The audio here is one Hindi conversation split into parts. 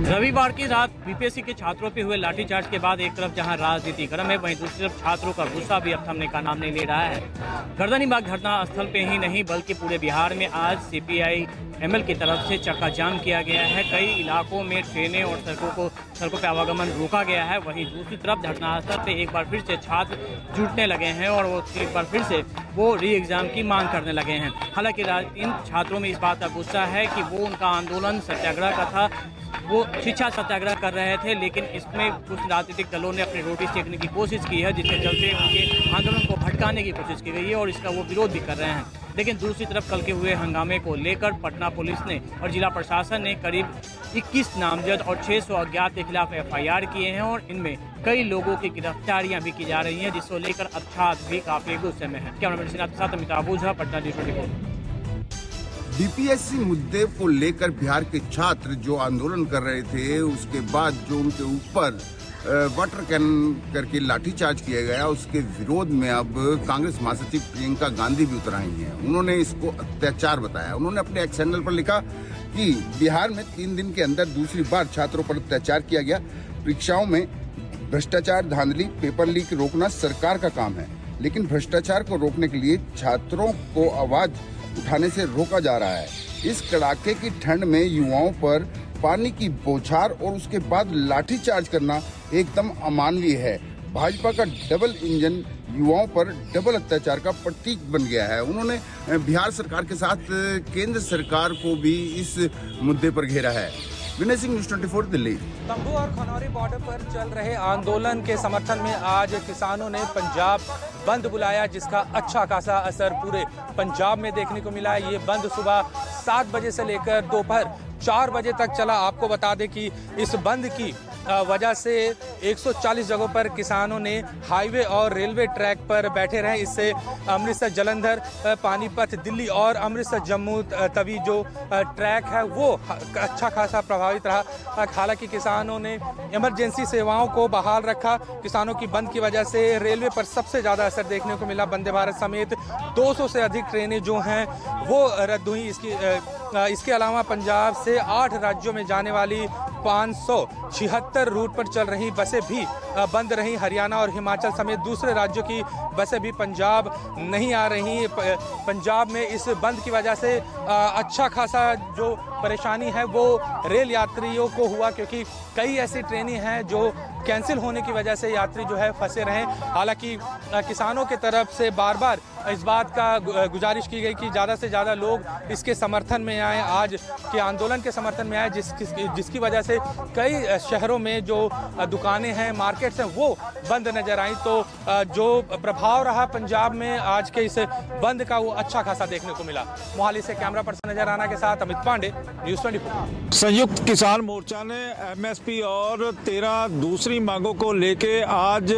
रविवार की रात बीपीएससी के छात्रों पे हुए लाठीचार्ज के बाद एक तरफ जहां राजनीति गर्म है, वहीं दूसरी तरफ छात्रों का गुस्सा भी अब थमने का नाम नहीं ले रहा है। गर्दनीबाग धरना स्थल पे ही नहीं बल्कि पूरे बिहार में आज सीपीआई एमएल की तरफ से चक्का जाम किया गया है। कई इलाकों में ट्रेनें और सड़कों पर आवागमन रोका गया है। वहीं दूसरी तरफ धरना स्थल पे एक बार फिर से छात्र जुटने लगे हैं और वो एक बार फिर से वो री एग्जाम की मांग करने लगे हैं। हालांकि इन छात्रों में इस बात का गुस्सा है कि वो उनका आंदोलन सत्याग्रह का था, वो शिक्षा सत्याग्रह कर रहे थे, लेकिन इसमें कुछ राजनीतिक दलों ने अपनी रोटी सेकने की कोशिश की है, जिसके चलते उनके आंदोलन को भटकाने की कोशिश की गई है और इसका वो विरोध भी कर रहे हैं। लेकिन दूसरी तरफ कल के हुए हंगामे को लेकर पटना पुलिस ने और जिला प्रशासन ने करीब 21 नामजद और 600 अज्ञात के खिलाफ एफआईआर किए हैं और इनमें कई लोगों की गिरफ्तारियां भी की जा रही हैं, जिसको लेकर अब छात्र भी काफी गुस्से में है। कैमरामैन सिन्हा के साथ अमिताभ ओझा, पटना न्यूज़ 24। बीपीएससी मुद्दे को लेकर बिहार के छात्र जो आंदोलन कर रहे थे, उसके बाद जो उनके ऊपर वाटर कैन करके लाठीचार्ज किया गया, उसके विरोध में अब कांग्रेस महासचिव प्रियंका गांधी भी उतर आई हैं। उन्होंने इसको अत्याचार बताया। उन्होंने अपने एक्स चैनल पर लिखा कि बिहार में 3 दिन के अंदर दूसरी बार छात्रों पर अत्याचार किया गया। परीक्षाओं में भ्रष्टाचार, धांधली, पेपर लीक रोकना सरकार का काम है, लेकिन भ्रष्टाचार को रोकने के लिए छात्रों को आवाज उठाने से रोका जा रहा है। इस कड़ाके की ठंड में युवाओं पर पानी की बौछार और उसके बाद लाठीचार्ज करना एकदम अमानवीय है। भाजपा का डबल इंजन युवाओं पर डबल अत्याचार का प्रतीक बन गया है। उन्होंने बिहार सरकार के साथ केंद्र सरकार को भी इस मुद्दे पर घेरा है। विनय सिंह, न्यूज़ 24, दिल्ली। तंबू और खनौरी बॉर्डर पर चल रहे आंदोलन के समर्थन में आज किसानों ने पंजाब बंद बुलाया, जिसका अच्छा खासा असर पूरे पंजाब में देखने को मिला है। ये बंद सुबह 7 बजे से लेकर दोपहर 4 बजे तक चला। आपको बता दें कि इस बंद की वजह से 140 जगहों पर किसानों ने हाईवे और रेलवे ट्रैक पर बैठे रहे। इससे अमृतसर जलंधर, पानीपत दिल्ली और अमृतसर जम्मू तवी जो ट्रैक है वो अच्छा खासा प्रभावित रहा। हालांकि किसानों ने इमरजेंसी सेवाओं को बहाल रखा। किसानों की बंद की वजह से रेलवे पर सबसे ज़्यादा असर देखने को मिला। वंदे भारत समेत 200 से अधिक ट्रेनें जो हैं वो रद्द हुई। इसके अलावा पंजाब से 8 राज्यों में जाने वाली 576 रूट पर चल रही बसें भी बंद रही। हरियाणा और हिमाचल समेत दूसरे राज्यों की बसें भी पंजाब नहीं आ रही। पंजाब में इस बंद की वजह से अच्छा खासा जो परेशानी है वो रेल यात्रियों को हुआ, क्योंकि कई ऐसी ट्रेनें हैं जो कैंसिल होने की वजह से यात्री जो है फंसे रहे। हालांकि किसानों के तरफ से बार बार इस बात का गुजारिश की गई कि ज़्यादा से ज़्यादा लोग इसके समर्थन में आए, आज के आंदोलन के समर्थन में आए, जिसकी वजह से कई शहरों में जो दुकानें हैं, मार्केट्स हैं, वो बंद नजर आई। तो जो प्रभाव रहा पंजाब में आज के इस बंद का, वो अच्छा खासा देखने को मिला। मोहाली से कैमरा पर्सन नजर आना के साथ अमित पांडे, न्यूज़ 24। संयुक्त किसान मोर्चा ने एमएसपी और 13 दूसरी मांगों को लेके आज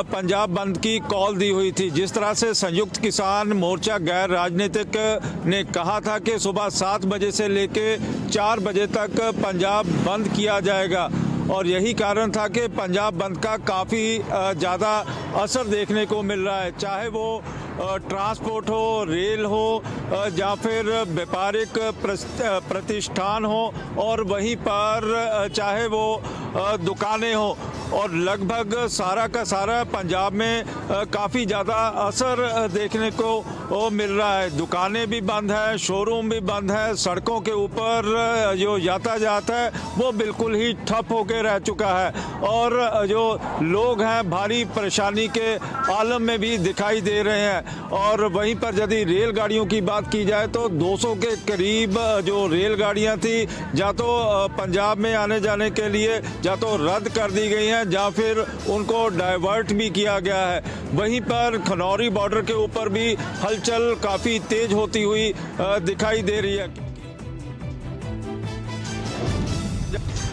पंजाब बंद की कॉल दी हुई थी। जिस तरह से संयुक्त किसान मोर्चा गैर राजनीतिक ने कहा था कि सुबह 7 बजे से लेके 4 बजे तक पंजाब बंद किया जाएगा, और यही कारण था कि पंजाब बंद का काफ़ी ज़्यादा असर देखने को मिल रहा है। चाहे वो ट्रांसपोर्ट हो, रेल हो या फिर व्यापारिक प्रतिष्ठान हो, और वहीं पर चाहे वो दुकानें हो, और लगभग सारा का सारा पंजाब में काफ़ी ज़्यादा असर देखने को मिल रहा है। दुकानें भी बंद है, शोरूम भी बंद है, सड़कों के ऊपर जो यातायात है वो बिल्कुल ही ठप होकर रह चुका है, और जो लोग हैं भारी परेशानी के आलम में भी दिखाई दे रहे हैं। और वहीं पर यदि रेलगाड़ियों की बात की जाए तो 200 के करीब जो रेलगाड़ियां थी, या तो पंजाब में आने जाने के लिए या तो रद्द कर दी गई हैं, या फिर उनको डाइवर्ट भी किया गया है। वहीं पर खनौरी बॉर्डर के ऊपर भी हलचल काफ़ी तेज होती हुई दिखाई दे रही है।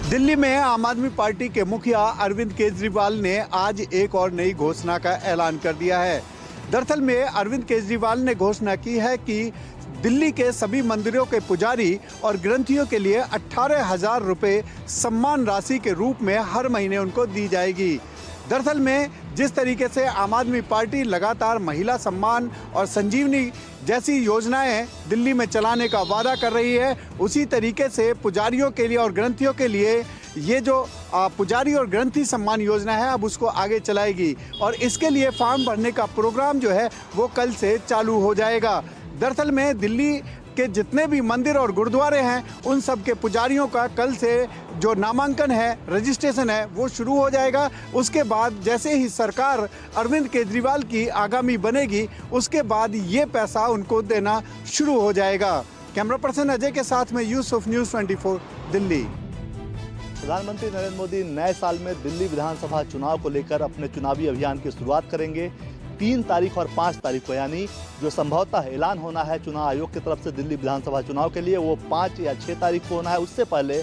दिल्ली में आम आदमी पार्टी के मुखिया अरविंद केजरीवाल ने आज एक और नई घोषणा का ऐलान कर दिया है। दरअसल में अरविंद केजरीवाल ने घोषणा की है कि दिल्ली के सभी मंदिरों के पुजारी और ग्रंथियों के लिए 18,000 रुपये सम्मान राशि के रूप में हर महीने उनको दी जाएगी। दरअसल में जिस तरीके से आम आदमी पार्टी लगातार महिला सम्मान और संजीवनी जैसी योजनाएं दिल्ली में चलाने का वादा कर रही है, उसी तरीके से पुजारियों के लिए और ग्रंथियों के लिए ये जो पुजारी और ग्रंथी सम्मान योजना है अब उसको आगे चलाएगी और इसके लिए फॉर्म भरने का प्रोग्राम जो है वो कल से चालू हो जाएगा। दरअसल में दिल्ली के जितने भी मंदिर और गुरुद्वारे हैं उन सब के पुजारियों का कल से जो नामांकन है, रजिस्ट्रेशन है, वो शुरू हो जाएगा। उसके बाद जैसे ही सरकार अरविंद केजरीवाल की आगामी बनेगी उसके बाद ये पैसा उनको देना शुरू हो जाएगा। कैमरा पर्सन अजय के साथ में यूसुफ, न्यूज़ 24 दिल्ली। प्रधानमंत्री नरेंद्र मोदी नए साल में दिल्ली विधानसभा चुनाव को लेकर अपने चुनावी अभियान की शुरुआत करेंगे। 3 तारीख और 5 तारीख को, यानी जो संभवतः ऐलान होना है चुनाव आयोग की तरफ से दिल्ली विधानसभा चुनाव के लिए, वो 5 या 6 तारीख को होना है। उससे पहले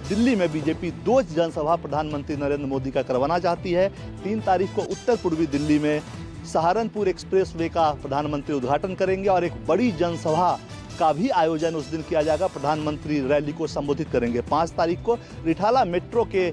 दिल्ली में बीजेपी 2 जनसभा प्रधानमंत्री नरेंद्र मोदी का करवाना चाहती है। 3 तारीख को उत्तर पूर्वी दिल्ली में सहारनपुर एक्सप्रेसवे का प्रधानमंत्री उद्घाटन करेंगे और एक बड़ी जनसभा का भी आयोजन उस दिन किया जाएगा। प्रधानमंत्री रैली को संबोधित करेंगे। 5 तारीख को रिठाला मेट्रो के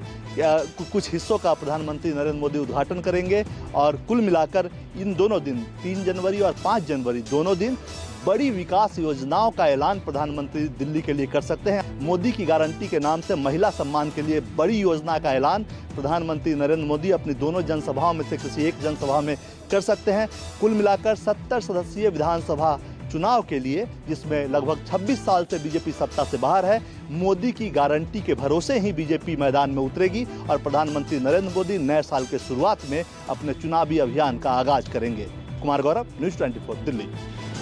कुछ हिस्सों का प्रधानमंत्री नरेंद्र मोदी उद्घाटन करेंगे और कुल मिलाकर इन दोनों दिन 3 जनवरी और 5 जनवरी दोनों दिन बड़ी विकास योजनाओं का ऐलान प्रधानमंत्री दिल्ली के लिए कर सकते हैं। मोदी की गारंटी के नाम से महिला सम्मान के लिए बड़ी योजना का ऐलान प्रधानमंत्री नरेंद्र मोदी अपनी दोनों जनसभाओं में से किसी एक जनसभा में कर सकते हैं। कुल मिलाकर 70 सदस्यीय विधानसभा चुनाव के लिए, जिसमें लगभग 26 साल से बीजेपी सत्ता से बाहर है, मोदी की गारंटी के भरोसे ही बीजेपी मैदान में उतरेगी और प्रधानमंत्री नरेंद्र मोदी नए साल के शुरुआत में अपने चुनावी अभियान का आगाज करेंगे। कुमार गौरव, न्यूज़ 24 दिल्ली।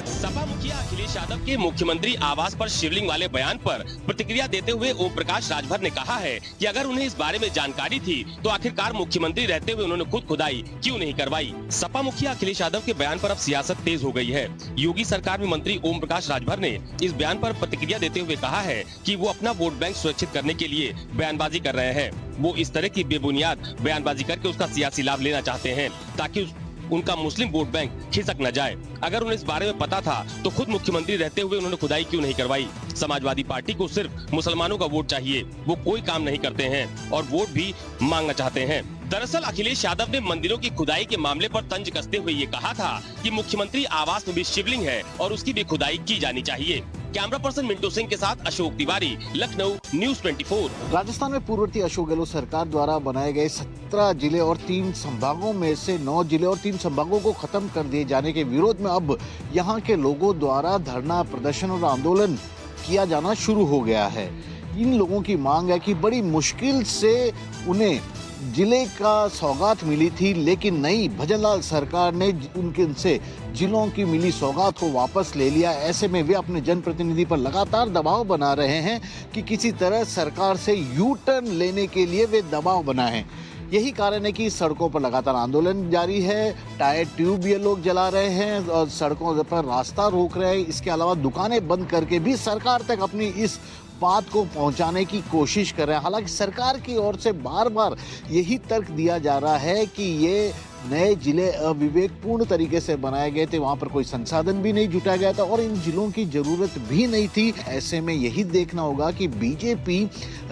सपा मुखिया अखिलेश यादव के मुख्यमंत्री आवास पर शिवलिंग वाले बयान पर प्रतिक्रिया देते हुए ओम प्रकाश राजभर ने कहा है कि अगर उन्हें इस बारे में जानकारी थी तो आखिरकार मुख्यमंत्री रहते हुए उन्होंने खुद खुदाई क्यों नहीं करवाई। सपा मुखिया अखिलेश यादव के बयान पर अब सियासत तेज हो गई है। योगी सरकार में मंत्री ओम प्रकाश राजभर ने इस बयान पर प्रतिक्रिया देते हुए कहा है कि वो अपना वोट बैंक सुरक्षित करने के लिए बयानबाजी कर रहे हैं। वो इस तरह की बेबुनियाद बयानबाजी करके उसका सियासी लाभ लेना चाहते हैं ताकि उनका मुस्लिम वोट बैंक खिसक न जाए। अगर उन्हें इस बारे में पता था तो खुद मुख्यमंत्री रहते हुए उन्होंने खुदाई क्यों नहीं करवाई। समाजवादी पार्टी को सिर्फ मुसलमानों का वोट चाहिए, वो कोई काम नहीं करते हैं और वोट भी मांगना चाहते हैं। दरअसल अखिलेश यादव ने मंदिरों की खुदाई के मामले पर तंज कसते हुए ये कहा था कि मुख्यमंत्री आवास में भी शिवलिंग है और उसकी भी खुदाई की जानी चाहिए। कैमरा पर्सन मिंटू सिंह के साथ अशोक तिवारी, लखनऊ, न्यूज़ 24। राजस्थान में पूर्ववर्ती अशोक गहलोत सरकार द्वारा बनाए गए 17 जिले और 3 संभागों में से 9 जिले और 3 संभागों को खत्म कर दिए जाने के विरोध में अब यहाँ के लोगों द्वारा धरना प्रदर्शन और आंदोलन किया जाना शुरू हो गया है। इन लोगों की मांग है कि बड़ी मुश्किल से उन्हें जिले का सौगात मिली थी, लेकिन नई भजनलाल सरकार ने उनसे जिलों की मिली सौगात को वापस ले लिया। ऐसे में वे अपने जनप्रतिनिधि पर लगातार दबाव बना रहे हैं कि किसी तरह सरकार से यू टर्न लेने के लिए वे दबाव बनाएं। यही कारण है कि सड़कों पर लगातार आंदोलन जारी है। टायर ट्यूब ये लोग जला रहे हैं और सड़कों पर रास्ता रोक रहे हैं। इसके अलावा दुकानें बंद करके भी सरकार तक अपनी इस बात को पहुंचाने की कोशिश कर रहे हैं। हालांकि सरकार की ओर से बार बार यही तर्क दिया जा रहा है कि ये नए जिले अविवेकपूर्ण तरीके से बनाए गए थे, वहां पर कोई संसाधन भी नहीं जुटाया गया था और इन जिलों की जरूरत भी नहीं थी। ऐसे में यही देखना होगा कि बीजेपी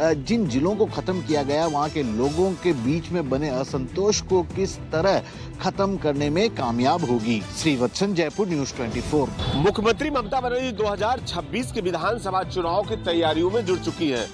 जिन जिलों को खत्म किया गया वहां के लोगों के बीच में बने असंतोष को किस तरह खत्म करने में कामयाब होगी। श्रीवत्सन, जयपुर, न्यूज़ 24। मुख्यमंत्री ममता बनर्जी 2026 के विधानसभा चुनाव की तैयारियों में जुट चुकी हैं।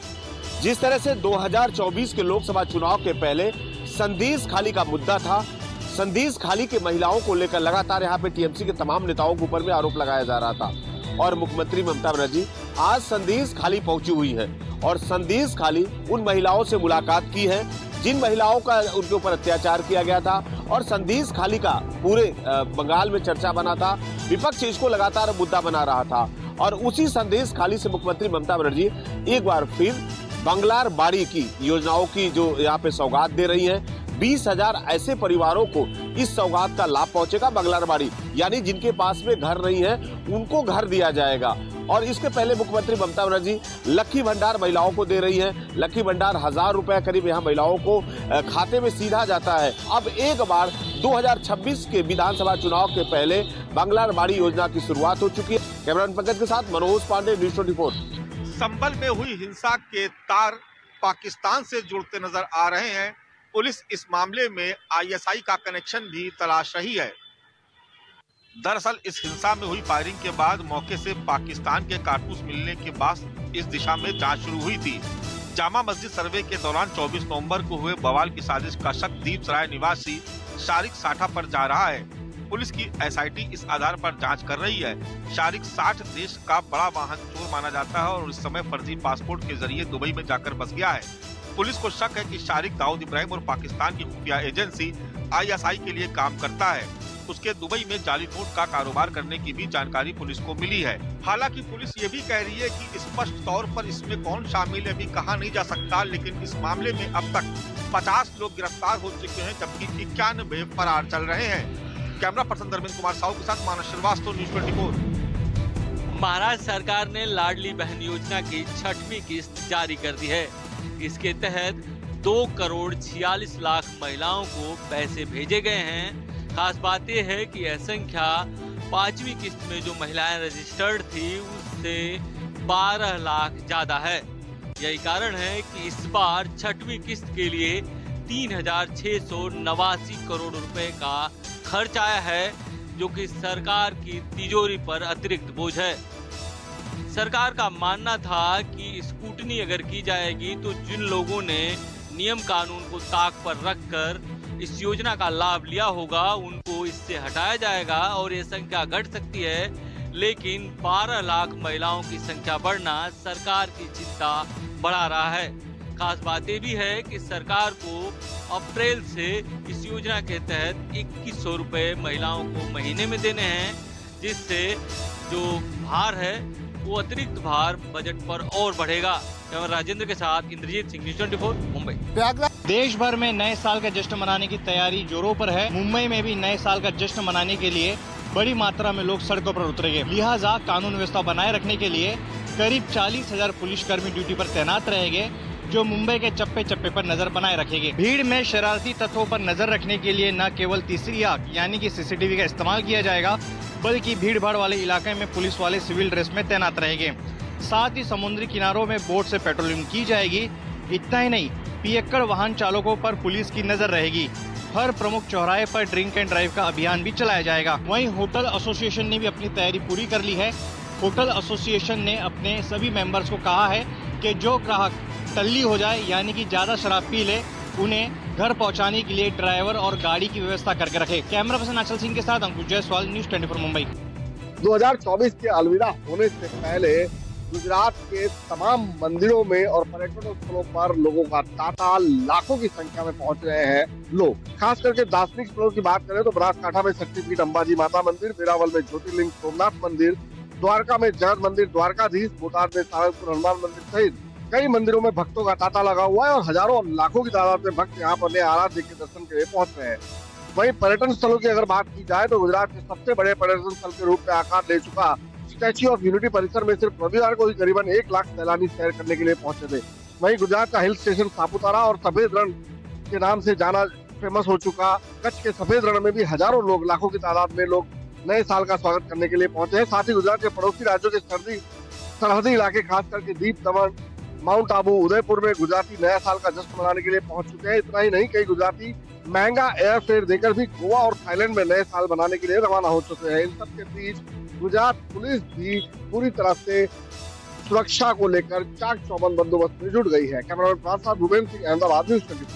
जिस तरह से 2024 के लोकसभा चुनाव के पहले संदेश खाली का मुद्दा था, संदेश खाली के महिलाओं को लेकर लगातार यहाँ पे टीएमसी के तमाम नेताओं के ऊपर में आरोप लगाया जा रहा था और मुख्यमंत्री ममता बनर्जी आज संदेश खाली पहुंची हुई है और संदेश खाली उन महिलाओं से मुलाकात की है जिन महिलाओं का उनके ऊपर अत्याचार किया गया था और संदेश खाली का पूरे बंगाल में चर्चा बना था। विपक्ष इसको लगातार मुद्दा बना रहा था और उसी संदेश खाली से मुख्यमंत्री ममता बनर्जी एक बार फिर बंगलार बाड़ी की योजनाओं की जो यहाँ पे सौगात दे रही है। 20,000 ऐसे परिवारों को इस सौगात का लाभ पहुंचेगा। बंगलारबाड़ी यानी जिनके पास में घर नहीं है उनको घर दिया जाएगा। और इसके पहले मुख्यमंत्री ममता बनर्जी लक्की भंडार महिलाओं को दे रही है। लक्की भंडार 1000 रुपए करीब यहाँ महिलाओं को खाते में सीधा जाता है। अब एक बार 2026 के विधानसभा चुनाव के पहले बंगलारबाड़ी योजना की शुरुआत हो चुकी है। कैमरामैन पंकज के साथ मनोज पांडे, न्यूज़ 24। संभल में हुई हिंसा के तार पाकिस्तान से जुड़ते नजर आ रहे हैं। पुलिस इस मामले में आईएसआई का कनेक्शन भी तलाश रही है। दरअसल इस हिंसा में हुई फायरिंग के बाद मौके से पाकिस्तान के कारतूस मिलने के बाद इस दिशा में जांच शुरू हुई थी, जामा मस्जिद सर्वे के दौरान 24 नवंबर को हुए बवाल की साजिश का शक दीप सराय निवासी शारिक साठा पर जा रहा है। पुलिस की एसआईटी इस आधार पर जांच कर रही है। शारिक 60 देश का बड़ा वाहन चोर माना जाता है और इस समय फर्जी पासपोर्ट के जरिए दुबई में जाकर बस गया है। पुलिस को शक है कि शारिक दाऊद इब्राहिम और पाकिस्तान की खुफिया एजेंसी आईएसआई के लिए काम करता है। उसके दुबई में जाली नोट का कारोबार करने की भी जानकारी पुलिस को मिली है। हालांकि पुलिस ये भी कह रही है कि स्पष्ट तौर पर इसमें कौन शामिल है अभी कहा नहीं जा सकता, लेकिन इस मामले में अब तक 50 लोग गिरफ्तार हो चुके हैं जबकि 91 फरार चल रहे हैं। कैमरा पर्सन धर्मेंद्र कुमार साहू के साथ मानस श्रीवास्तव, न्यूज़ 24। महाराष्ट्र सरकार ने लाडली बहन योजना की 6वीं किस्त जारी कर दी है। इसके तहत 2 करोड़ 46 लाख महिलाओं को पैसे भेजे गए हैं। खास बात यह है कि यह संख्या 5वीं किस्त में जो महिलाएं रजिस्टर्ड थी उससे 12 लाख ज्यादा है। यही कारण है कि इस बार 6वीं किस्त के लिए 3,689 करोड़ रुपए का खर्च आया है, जो कि सरकार की तिजोरी पर अतिरिक्त बोझ है। सरकार का मानना था कि स्कूटनी अगर की जाएगी तो जिन लोगों ने नियम कानून को ताक पर रखकर इस योजना का लाभ लिया होगा उनको इससे हटाया जाएगा और ये संख्या घट सकती है, लेकिन 12 लाख महिलाओं की संख्या बढ़ना सरकार की चिंता बढ़ा रहा है। खास बात ये भी है कि सरकार को अप्रैल से इस योजना के तहत 2100 रुपए महिलाओं को महीने में देने हैं, जिससे जो भार है वो अतिरिक्त भार बजट पर और बढ़ेगा। कैमरा राजेंद्र के साथ इंद्रजीत सिंह, न्यूज़ 24 मुंबई। देश भर में नए साल का जश्न मनाने की तैयारी जोरों पर है। मुंबई में भी नए साल का जश्न मनाने के लिए बड़ी मात्रा में लोग सड़कों पर उतरेंगे। लिहाजा कानून व्यवस्था बनाए रखने के लिए करीब 40,000 पुलिसकर्मी ड्यूटी पर तैनात रहेंगे, जो मुंबई के चप्पे चप्पे पर नजर बनाए रखेंगे। भीड़ में शरारती तत्वों पर नजर रखने के लिए न केवल तीसरी आंख यानी कि सीसीटीवी का इस्तेमाल किया जाएगा, बल्कि भीड़ भाड़ वाले इलाके में पुलिस वाले सिविल ड्रेस में तैनात रहेंगे। साथ ही समुद्री किनारों में बोट से पेट्रोलिंग की जाएगी। इतना ही नहीं, पियक्कड़ वाहन चालकों पर पुलिस की नजर रहेगी। हर प्रमुख चौराहे पर ड्रिंक एंड ड्राइव का अभियान भी चलाया जाएगा। वहीं होटल एसोसिएशन ने भी अपनी तैयारी पूरी कर ली है। होटल एसोसिएशन ने अपने सभी मेंबर्स को कहा है कि जो ग्राहक टल्ली हो जाए यानी कि ज्यादा शराब पी ले, उन्हें घर पहुंचाने के लिए ड्राइवर और गाड़ी की व्यवस्था करके रखे। कैमरा पर्सन अचल सिंह के साथ अंकुश जायसवाल, न्यूज़ 24 मुंबई। 2024 के अलविदा होने से पहले गुजरात के तमाम मंदिरों में और पर्यटन स्थलों पर लोगों का तांता लाखों की संख्या में पहुंच रहे हैं लोग। खास करके दार्शनिक स्थलों की बात करें तो बनासकांठा में शक्तिपीठ अंबाजी माता मंदिर, वेरावल में ज्योतिर्लिंग सोमनाथ मंदिर, द्वारका में जगत मंदिर द्वारकाधीश, बोटाद में सारंगपुर हनुमान मंदिर सहित कई मंदिरों में भक्तों का तांता लगा हुआ है और हजारों लाखों की तादाद में भक्त यहाँ पर आराध्य के दर्शन के लिए पहुंच रहे हैं। वहीं पर्यटन स्थलों की अगर बात की जाए तो गुजरात के सबसे बड़े पर्यटन स्थल के रूप में आकार ले चुका स्टैच्यू ऑफ यूनिटी परिसर में सिर्फ रविवार को ही करीबन 1 लाख सैलानी सैर करने के लिए पहुंचे थे। वहीं गुजरात का हिल स्टेशन सापुतारा और सफेद रण के नाम से जाना फेमस हो चुका कच्छ के सफेद रण में भी हजारों लोग, लाखों की तादाद में लोग नए साल का स्वागत करने के लिए पहुंचे हैं। साथ ही गुजरात के पड़ोसी राज्यों के सरहदी इलाके खास करके दीप दमन, माउंट आबू, उदयपुर में गुजराती नया साल का जश्न मनाने के लिए पहुंच चुके हैं। इतना ही नहीं, कई गुजराती महंगा एयर फेयर देकर भी गोवा और थाईलैंड में नए साल मनाने के लिए रवाना हो चुके हैं। इन सब के बीच गुजरात पुलिस भी पूरी तरह से सुरक्षा को लेकर चाक चौबंद बंदोबस्त में जुट गई है। Cameraman Bhupendra Singh, Ahmedabad, news 24।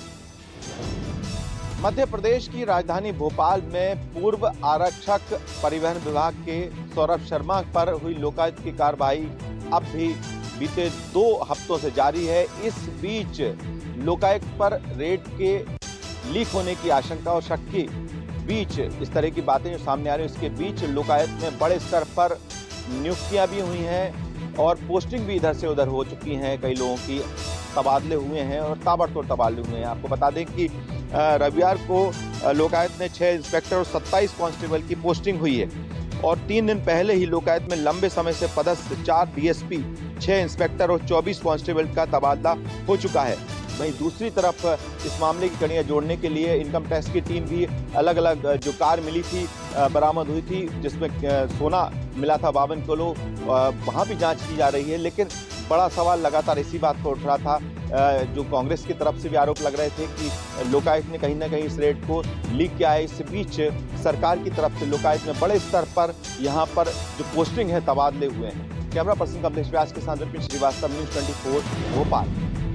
मध्य प्रदेश की राजधानी भोपाल में पूर्व आरक्षक परिवहन विभाग के सौरभ शर्मा पर हुई लोकायुक्त की कार्रवाई अब भी बीते 2 हफ्तों से जारी है। इस बीच लोकायुक्त पर रेड के लीक होने की आशंका और शक के बीच इस तरह की बातें जो सामने आ रही है, उसके बीच लोकायुक्त में बड़े स्तर पर नियुक्तियां भी हुई हैं और पोस्टिंग भी इधर से उधर हो चुकी हैं। कई लोगों की तबादले हुए हैं और ताबड़तोड़ तबादले हुए हैं। आपको बता दें कि रविवार को लोकायुक्त में 6 इंस्पेक्टर और 27 कांस्टेबल की पोस्टिंग हुई है और 3 दिन पहले ही लोकायुक्त में लंबे समय से पदस्थ 4 डीएसपी, 6 इंस्पेक्टर और 24 कांस्टेबल का तबादला हो चुका है। वहीं दूसरी तरफ इस मामले की कड़ियां जोड़ने के लिए इनकम टैक्स की टीम भी अलग अलग जो कार मिली थी, बरामद हुई थी, जिसमें सोना मिला था 52 किलो, वहाँ भी जांच की जा रही है। लेकिन बड़ा सवाल लगातार इसी बात पर उठ रहा था, जो कांग्रेस की तरफ से भी आरोप लग रहे थे कि लोकायुक्त ने कहीं ना कहीं इस रेड को लीक किया है। इस बीच सरकार की तरफ से लोकायुक्त में बड़े स्तर पर यहाँ पर जो पोस्टिंग है तबादले हुए हैं। कैमरा पर्सन कमलेश व्यास के साथ श्रीवास्तव, न्यूज़ 24 भोपाल।